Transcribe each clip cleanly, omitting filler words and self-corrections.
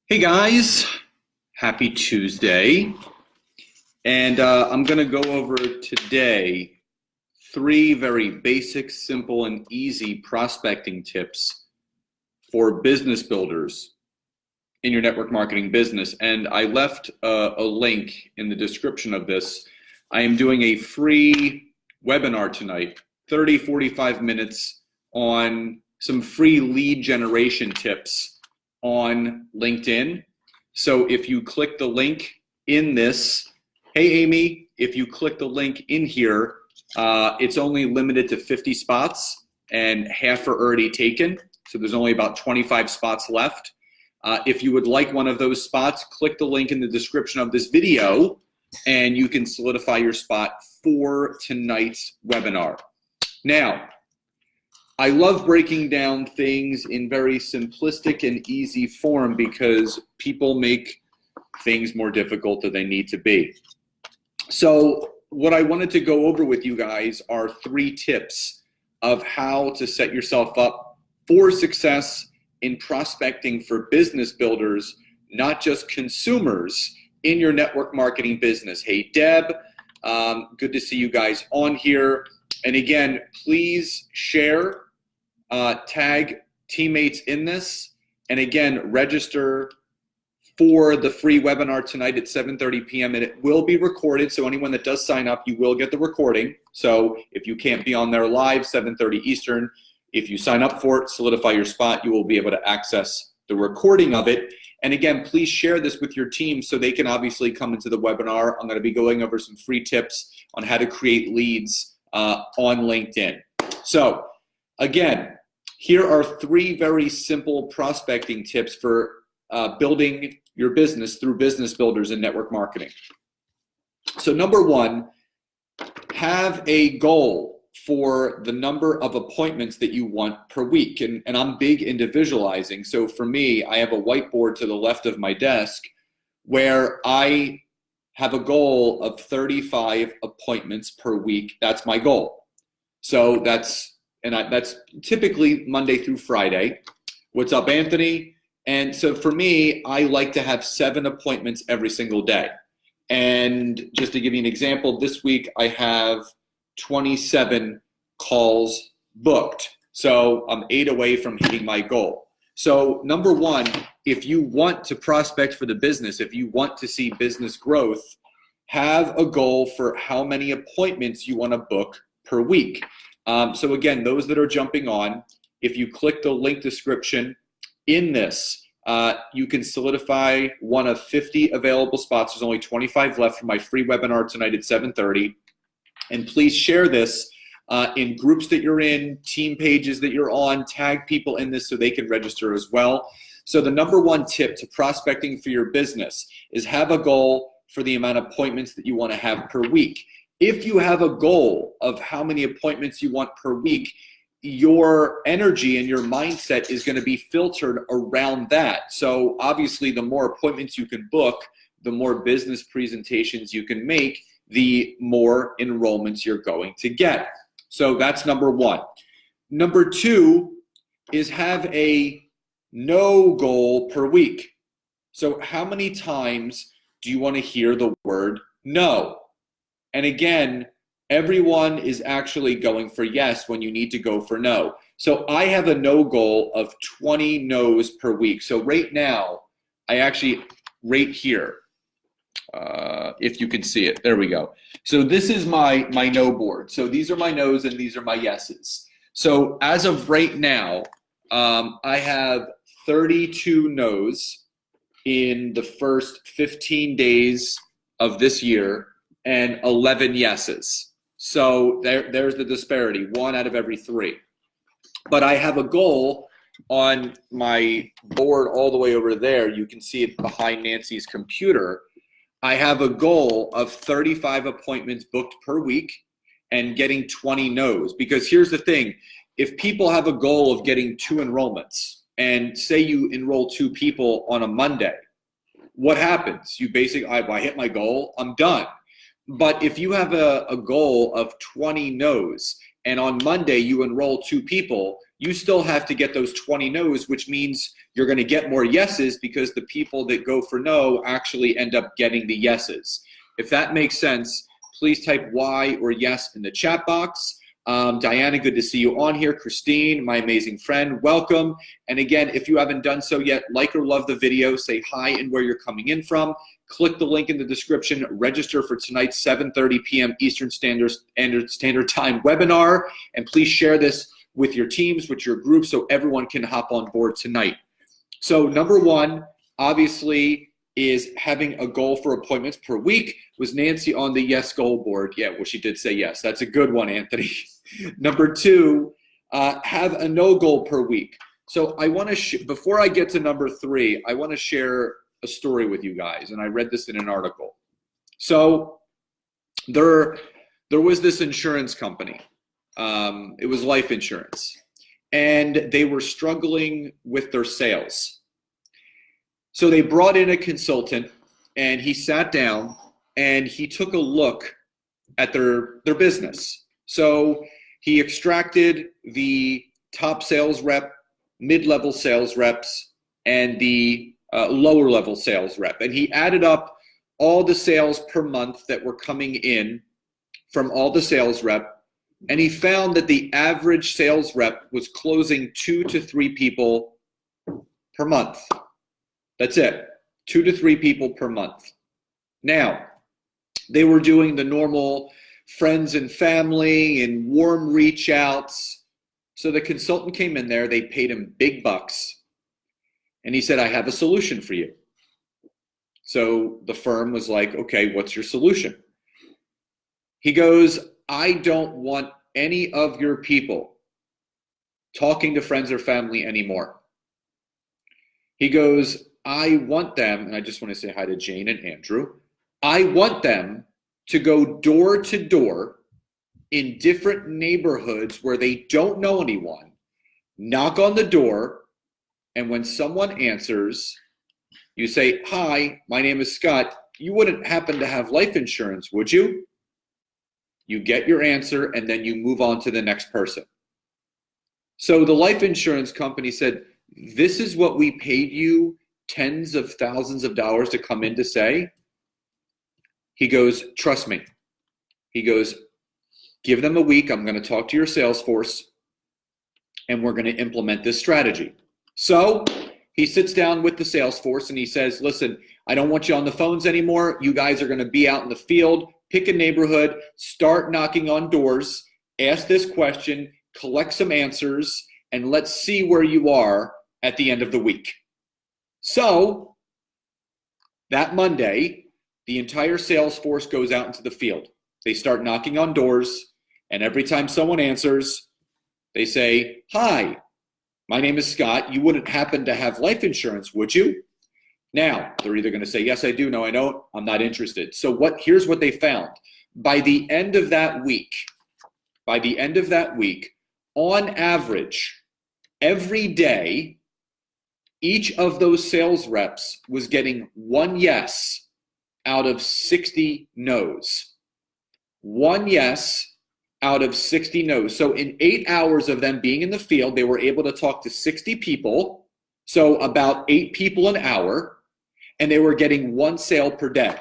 Hey guys, happy Tuesday. And I'm going to go over today 3 very basic, simple, and easy prospecting tips for business builders in your network marketing business. And I left a link in the description of this. I am doing a free webinar tonight, 30, 45 minutes on some free lead generation tips on LinkedIn. So if you click the link in this, hey Amy, if you click the link in here, it's only limited to 50 spots and half are already taken. So there's only about 25 spots left. If you would like one of those spots, click the link in the description of this video and you can solidify your spot for tonight's webinar. Now, I love breaking down things in very simplistic and easy form because people make things more difficult than they need to be. So what I wanted to go over with you guys are 3 tips of how to set yourself up for success in prospecting for business builders, not just consumers, in your network marketing business. Hey Deb, good to see you guys on here. And again, please share, tag teammates in this, and again, register for the free webinar tonight at 7:30 p.m. and it will be recorded, so anyone that does sign up, you will get the recording. So if you can't be on there live, 7:30 Eastern, if you sign up for it, solidify your spot, you will be able to access the recording of it. And again, please share this with your team so they can obviously come into the webinar. I'm going to be going over some free tips on how to create leads on LinkedIn. So again, here are 3 very simple prospecting tips for building your business through business builders and network marketing. So number 1, have a goal for the number of appointments that you want per week. And I'm big into visualizing. So for me, I have a whiteboard to the left of my desk where I have a goal of 35 appointments per week. That's my goal. So that's typically Monday through Friday. What's up, Anthony? And so for me, I like to have 7 appointments every single day. And just to give you an example, this week I have 27 calls booked. So I'm 8 away from hitting my goal. So number 1, if you want to prospect for the business, if you want to see business growth, have a goal for how many appointments you want to book per week. So again, those that are jumping on, if you click the link description in this, you can solidify one of 50 available spots. There's only 25 left for my free webinar tonight at 7:30. And please share this in groups that you're in, team pages that you're on, tag people in this so they can register as well. So the number 1 tip to prospecting for your business is have a goal for the amount of appointments that you want to have per week. If you have a goal of how many appointments you want per week, your energy and your mindset is going to be filtered around that. So obviously, the more appointments you can book, the more business presentations you can make, the more enrollments you're going to get. So that's number 1. Number 2 is have a no goal per week. So how many times do you want to hear the word no? And again, everyone is actually going for yes when you need to go for no. So I have a no goal of 20 no's per week. So right now, I actually, right here, if you can see it, there we go. So this is my no board. So these are my no's and these are my yeses. So as of right now, I have 32 no's in the first 15 days of this year and 11 yeses. So there's the disparity, 1 out of every 3. But I have a goal on my board all the way over there. You can see it behind Nancy's computer. I have a goal of 35 appointments booked per week and getting 20 no's. Because here's the thing, if people have a goal of getting 2 enrollments, and say you enroll 2 people on a Monday, what happens? You basically, I hit my goal, I'm done. But if you have a goal of 20 no's and on Monday you enroll 2 people, you still have to get those 20 no's, which means you're going to get more yeses because the people that go for no actually end up getting the yeses. If that makes sense, please type Y or yes in the chat box. Diana, good to see you on here. Christine, my amazing friend, welcome. And again, if you haven't done so yet, like or love the video, say hi and where you're coming in from. Click the link in the description, register for tonight's 7:30 p.m. Eastern Standard Time webinar, and please share this with your teams, with your group, so everyone can hop on board tonight. So number one, obviously, is having a goal for appointments per week. Was Nancy on the yes goal board? Yeah, well, she did say yes. That's a good one, Anthony. Number two, have a no goal per week. So I want to, before I get to number three, I want to share a story with you guys, and I read this in an article. So there was this insurance company. It was life insurance, and they were struggling with their sales. So they brought in a consultant, and he sat down and he took a look at their business. So he extracted the top sales rep, mid-level sales reps, and the lower level sales rep. And he added up all the sales per month that were coming in from all the sales rep. And he found that the average sales rep was closing 2 to 3 people per month. That's it, 2 to 3 people per month. Now, they were doing the normal friends and family and warm reach outs. So the consultant came in there, they paid him big bucks. And he said, I have a solution for you. So the firm was like, okay, what's your solution? He goes, I don't want any of your people talking to friends or family anymore. He goes, I want them, and I just want to say hi to Jane and Andrew. I want them to go door to door in different neighborhoods where they don't know anyone, knock on the door, and when someone answers, you say, hi, my name is Scott. You wouldn't happen to have life insurance, would you? You get your answer, and then you move on to the next person. So the life insurance company said, this is what we paid you tens of thousands of dollars to come in to say? He goes, trust me. He goes, give them a week. I'm going to talk to your sales force, and we're going to implement this strategy. So he sits down with the sales force, and he says, listen, I don't want you on the phones anymore. You guys are going to be out in the field. Pick a neighborhood, start knocking on doors, ask this question, collect some answers, and let's see where you are at the end of the week. So that Monday, the entire sales force goes out into the field. They start knocking on doors, and every time someone answers, they say, hi, my name is Scott. You wouldn't happen to have life insurance, would you? Now, they're either going to say, yes, I do. No, I don't. I'm not interested. So here's what they found. By the end of that week, on average, every day, each of those sales reps was getting 1 yes out of 60 no's. 1 yes out of 60 no's. So in 8 hours of them being in the field, they were able to talk to 60 people, so about 8 people an hour, and they were getting 1 sale per day.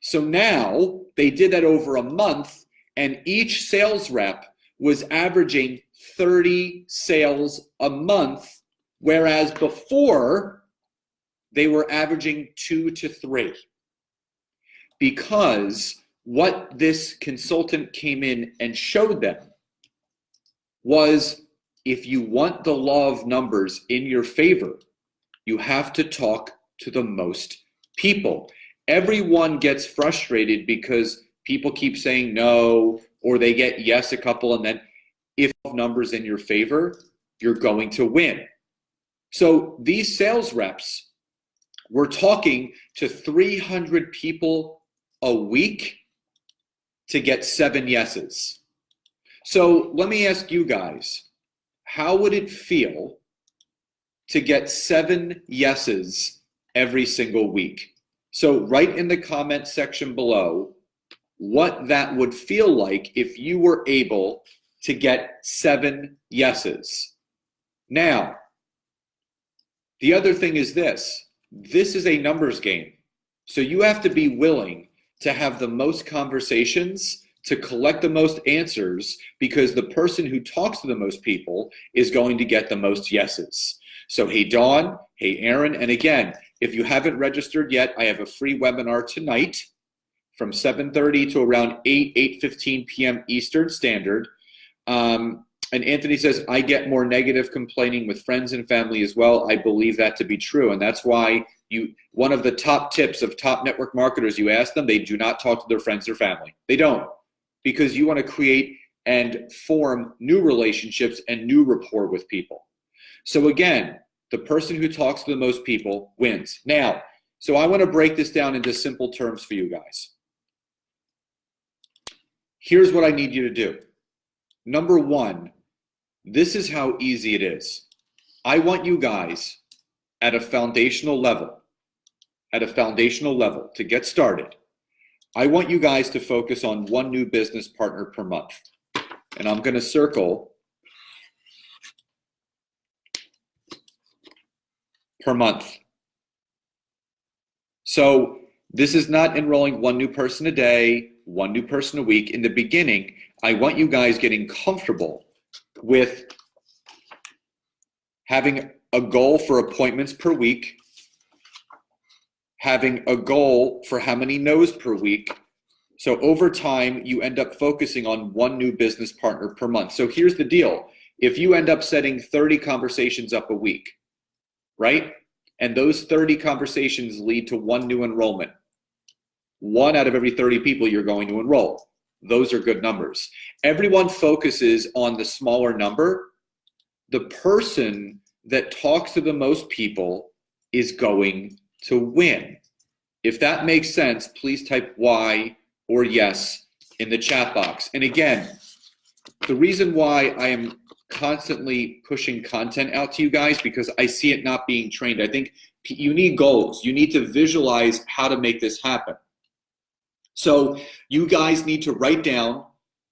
So now they did that over a month, and each sales rep was averaging 30 sales a month, whereas before they were averaging 2 to 3. Because what this consultant came in and showed them was, if you want the law of numbers in your favor, you have to talk to the most people. Everyone gets frustrated because people keep saying no, or they get yes a couple, and then if numbers in your favor, you're going to win. So these sales reps were talking to 300 people a week to get 7 yeses. So let me ask you guys, how would it feel to get 7 yeses every single week? So write in the comment section below what that would feel like if you were able to get 7 yeses. Now, the other thing is this. This is a numbers game. So you have to be willing to have the most conversations, to collect the most answers, because the person who talks to the most people is going to get the most yeses. So hey, Dawn, hey, Aaron, and again, if you haven't registered yet, I have a free webinar tonight from 7:30 to around 8:15 p.m. Eastern Standard. And Anthony says, I get more negative complaining with friends and family as well. I believe that to be true. And that's why one of the top tips of top network marketers, you ask them, they do not talk to their friends or family. They don't, because you want to create and form new relationships and new rapport with people. So again, the person who talks to the most people wins. Now, so I want to break this down into simple terms for you guys. Here's what I need you to do. Number one, this is how easy it is. I want you guys at a foundational level, to get started. I want you guys to focus on one new business partner per month. And I'm going to circle per month. So this is not enrolling one new person a day, one new person a week. In the beginning, I want you guys getting comfortable with having a goal for appointments per week, having a goal for how many no's per week. So over time, you end up focusing on one new business partner per month. So here's the deal. If you end up setting 30 conversations up a week, right? And those 30 conversations lead to one new enrollment. 1 out of every 30 people you're going to enroll. Those are good numbers. Everyone focuses on the smaller number. The person that talks to the most people is going to win. If that makes sense, please type Y or yes in the chat box. And again, the reason why I am constantly pushing content out to you guys, because I see it not being trained. I think you need goals. You need to visualize how to make this happen. So you guys need to write down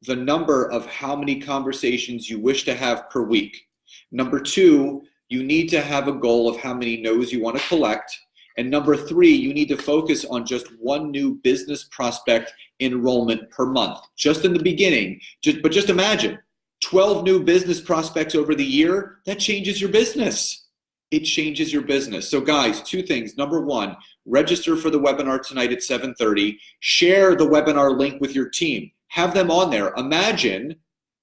the number of how many conversations you wish to have per week. Number 2, you need to have a goal of how many no's you want to collect. And number 3, you need to focus on just one new business prospect enrollment per month, just in the beginning. But just imagine 12 new business prospects over the year, that changes your business. It changes your business. So guys, 2 things. Number 1, register for the webinar tonight at 7:30. Share the webinar link with your team. Have them on there. Imagine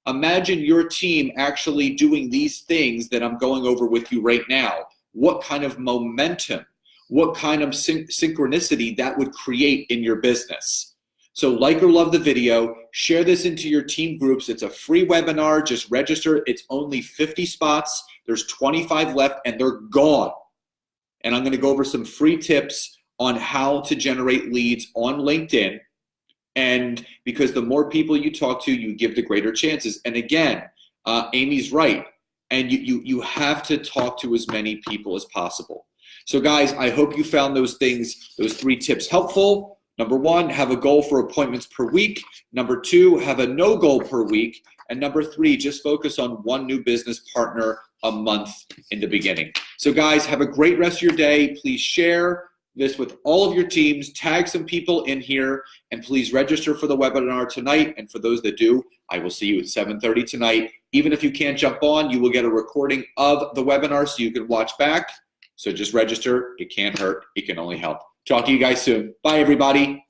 your team actually doing these things that I'm going over with you right now. What kind of momentum, what kind of synchronicity that would create in your business. So like or love the video, share this into your team groups. It's a free webinar, just register. It's only 50 spots. There's 25 left and they're gone. And I'm gonna go over some free tips on how to generate leads on LinkedIn. And because the more people you talk to, you give the greater chances. And again, Amy's right. And you have to talk to as many people as possible. So guys, I hope you found those 3 tips helpful. Number 1, have a goal for appointments per week. Number 2, have a no goal per week. And number 3, just focus on one new business partner a month in the beginning. So guys, have a great rest of your day. Please share this with all of your teams, tag some people in here, and please register for the webinar tonight. And for those that do, I will see you at 7:30 tonight. Even if you can't jump on, you will get a recording of the webinar so you can watch back. So just register. It can't hurt. It can only help. Talk to you guys soon. Bye, everybody.